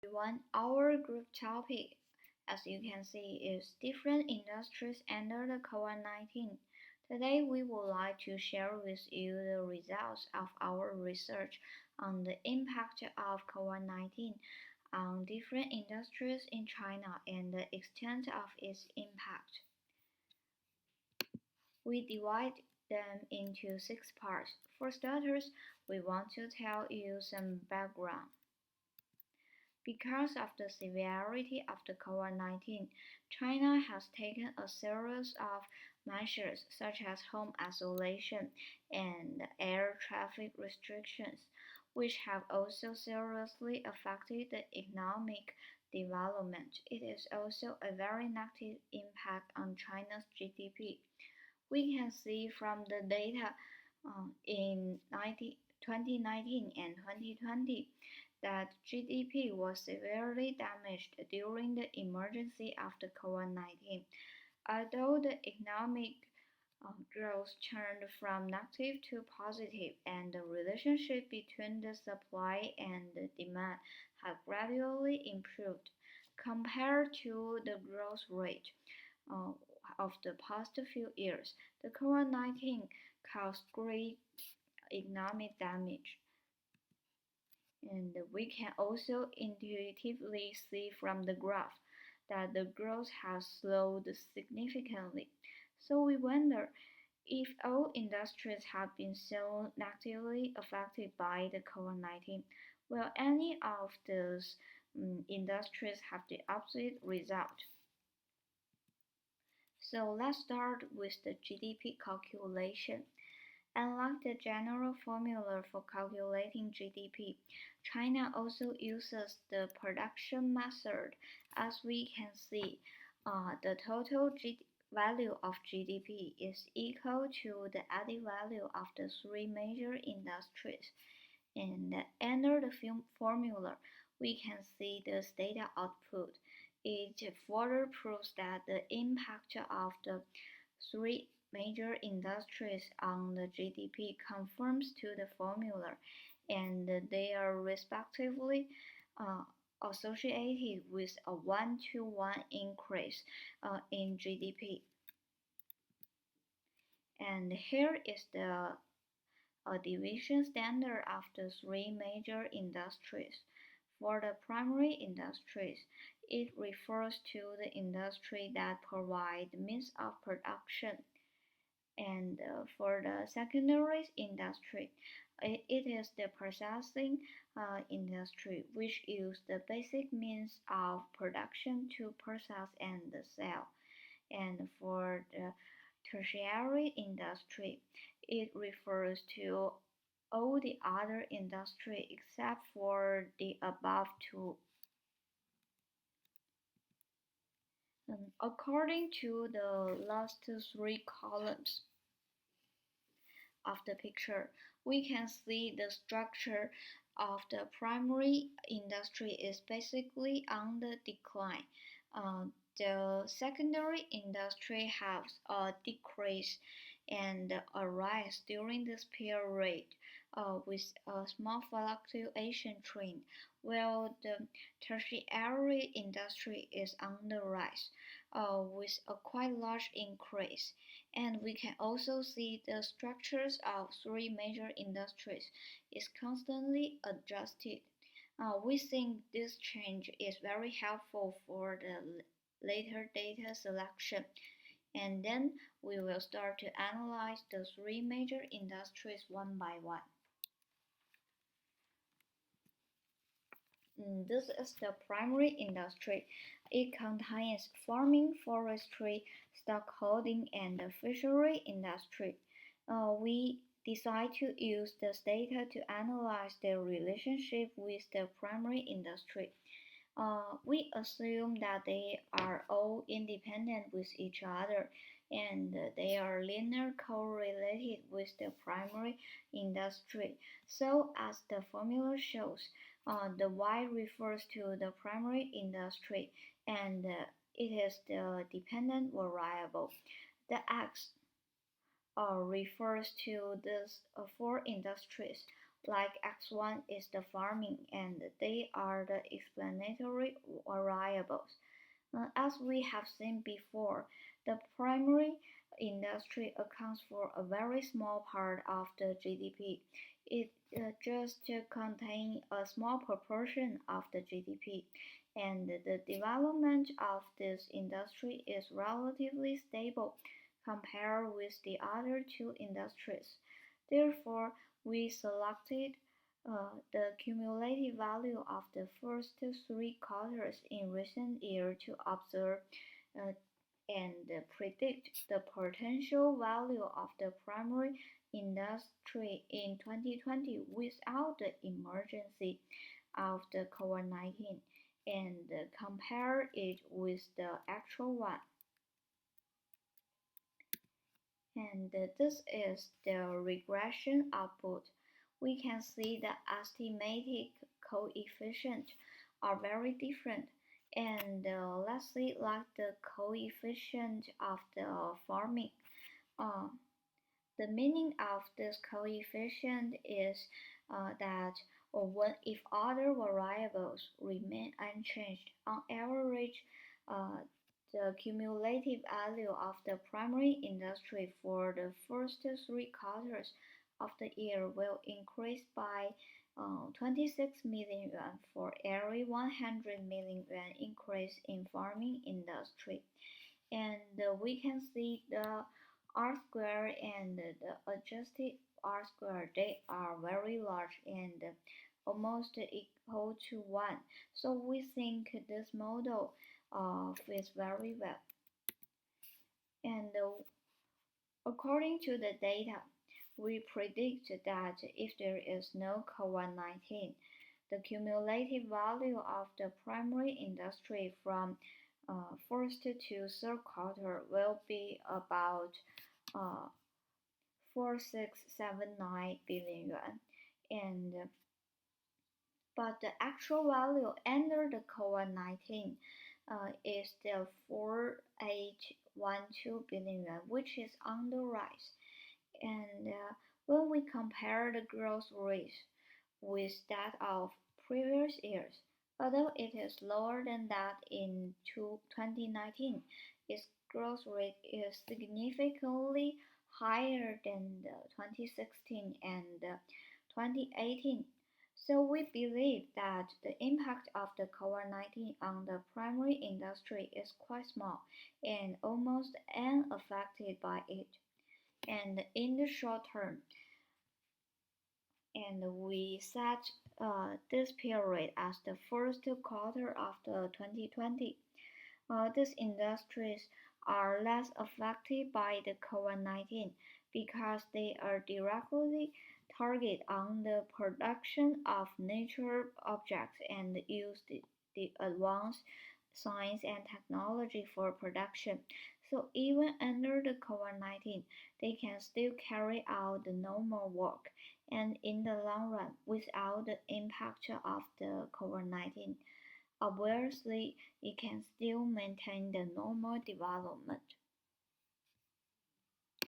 Everyone. Our group topic, as you can see, is different industries under the COVID-19. Today, we would like to share with you the results of our research on the impact of COVID-19 on different industries in China and the extent of its impact. We divide them into six parts. For starters, we want to tell you some background. Because of the severity of the COVID-19, China has taken a series of measures such as home isolation and air traffic restrictions, which have also seriously affected the economic development. It is also a very negative impact on China's GDP. We can see from the data in 2019 and 2020 that GDP was severely damaged during the emergency after COVID-19. Although the economic growth turned from negative to positive, and the relationship between the supply and the demand have gradually improved compared to the growth rate uh, of the past few years. The COVID-19 caused great economic damage. And we can also intuitively see from the graph that the growth has slowed significantly. So we wonder if all industries have been so negatively affected by the COVID-19, will any of those industries have the opposite result? So let's start with the GDP calculation. Unlike the general formula for calculating GDP, China also uses the production method. As we can see, the total value of GDP is equal to the added value of the three major industries. And under the formula, we can see the data output. It further proves that the impact of the three major industries on the GDP conforms to the formula, and they are respectively uh, associated with a 1-to-1 increase in GDP. And here is the division standard of the three major industries. For the primary industries, it refers to the industry that provide means of production. And for the secondary industry, it is the processing industry, which use the basic means of production to process and sell. And for the tertiary industry, it refers to all the other industry except for the above two. According to the last three columns of the picture, we can see the structure of the primary industry is basically on the decline. The secondary industry has a decrease and a rise during this period with a small fluctuation trend, while the tertiary industry is on the rise with a quite large increase. And we can also see the structures of three major industries is constantly adjusted. We think this change is very helpful for the later data selection. And then we will start to analyze the three major industries one by one. This is the primary industry. It contains farming, forestry, stockholding, and the fishery industry. We decide to use this data to analyze the relationship with the primary industry. We assume that they are all independent with each other and they are linear correlated with the primary industry. So as the formula shows, the Y refers to the primary industry and it is the dependent variable. The X refers to these four industries, like X1 is the farming, and they are the explanatory variables. As we have seen before, the primary industry accounts for a very small part of the GDP. It just contains a small proportion of the GDP, and the development of this industry is relatively stable compared with the other two industries. Therefore, we selected the cumulative value of the first three quarters in recent years to observe uh, and predict the potential value of the primary industry in 2020 without the emergency of the COVID-19 and compare it with the actual one. And this is the regression output. We can see the estimated coefficients are very different. And let's see like the coefficient of the farming. Uh, the meaning of this coefficient is that when if other variables remain unchanged, on average, uh, the cumulative value of the primary industry for the first three quarters of the year will increase by 26 million yuan for every 100 million yuan increase in farming industry. And we can see the R square and the adjusted R square, they are very large and almost equal to 1. So we think this model fits very well. And according to the data, we predict that if there is no COVID-19, the cumulative value of the primary industry from first to third quarter will be about 4679 billion yuan, and but the actual value under the COVID-19 is still 4812 billion yuan, which is on the rise. And when we compare the growth rate with that of previous years, although it is lower than that in 2019, its growth rate is significantly higher than the 2016 and 2018. So we believe that the impact of the COVID-19 on the primary industry is quite small and almost unaffected by it. And in the short term, and we set this period as the first quarter of the 2020. These industries are less affected by the COVID-19 because they are directly targeted on the production of natural objects and use the advanced science and technology for production. So even under the COVID-19, they can still carry out the normal work and in the long run without the impact of the COVID-19. Obviously, it can still maintain the normal development.